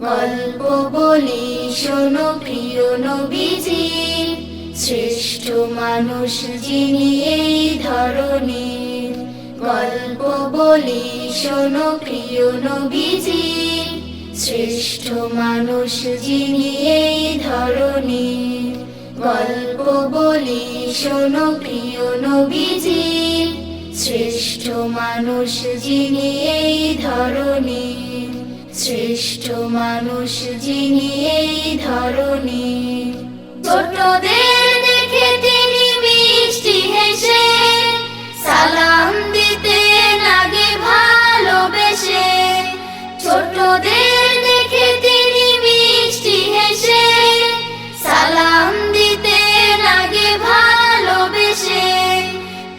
গল্প বলি শোনো প্রিয় নবীজির, শ্রেষ্ঠ মানুষ যিনি এই ধরনীর। গল্প বলি শোনো প্রিয় নবীজির, শ্রেষ্ঠ মানুষ যিনি এই ধরনীর। গল্প বলি শোনো প্রিয় নবীজির, শ্রেষ্ঠ মানুষ যিনি এই ধরনীর। শ্রেষ্ঠ মানুষ যিনি এই ধরনীর। ছোটদের দেখে তিনি মিষ্টি হেসে সালাম দিতে লাগে ভালোবেসে। ছোটদের দেখে তিনি মিষ্টি হেসে সালাম দিতে লাগে ভালোবেসে।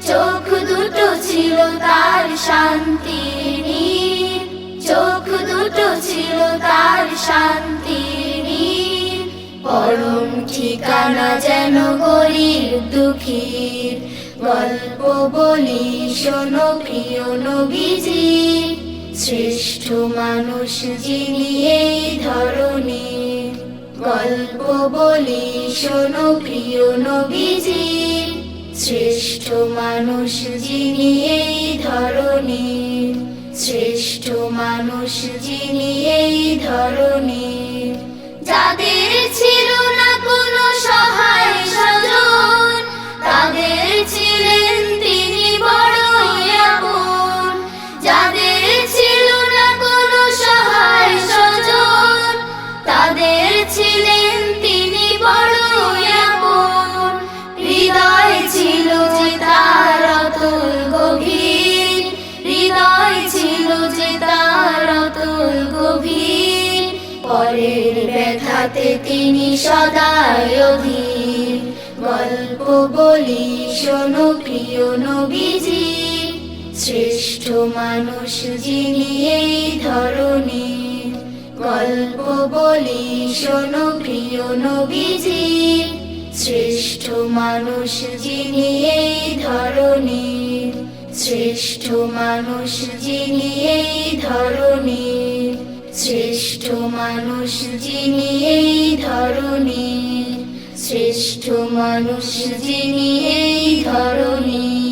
চোখ দুটো ছিল তার শান্তির নীর, চোখ দুটো ছিল তার শান্তির নীর। পরম ঠিকানা যেন গরিব দুঃখীর। গল্প বলি শোনো প্রিয় নবীজির, শ্রেষ্ঠ মানুষ যিনি এই ধরনীর। গল্প বলি শোনো প্রিয় নবীজির, শ্রেষ্ঠ মানুষ যিনি এই ধরনীর। শ্রেষ্ঠ মানুষ যিনি এই ধরনীর। যাদের ছিল না কোনো সহায় স্বজন, তাদের ছিলেন তিনি বড়ই আপন। যাদের ছিল না কোনো সহায় স্বজন, তাদের ছিলেন তিনি বড়ই আপন। হৃদয় ছিল যে তার অতল গভীর, হৃদয় ছিল যে তার অতল গভীর। পরের ব্যথাতে তিনি সদাই অধীর। গল্প বলি শোনো প্রিয় নবীজির, শ্রেষ্ঠ মানুষ যিনি এই ধরনীর। গল্প বলি শোনো প্রিয় নবীজির, শ্রেষ্ঠ মানুষ যিনি এই ধরনীর। শ্রেষ্ঠ মানুষ যিনি এই ধরনীর। শ্রেষ্ঠ মানুষ যিনি এই ধরনীর। শ্রেষ্ঠ মানুষ যিনি এই ধরনীর।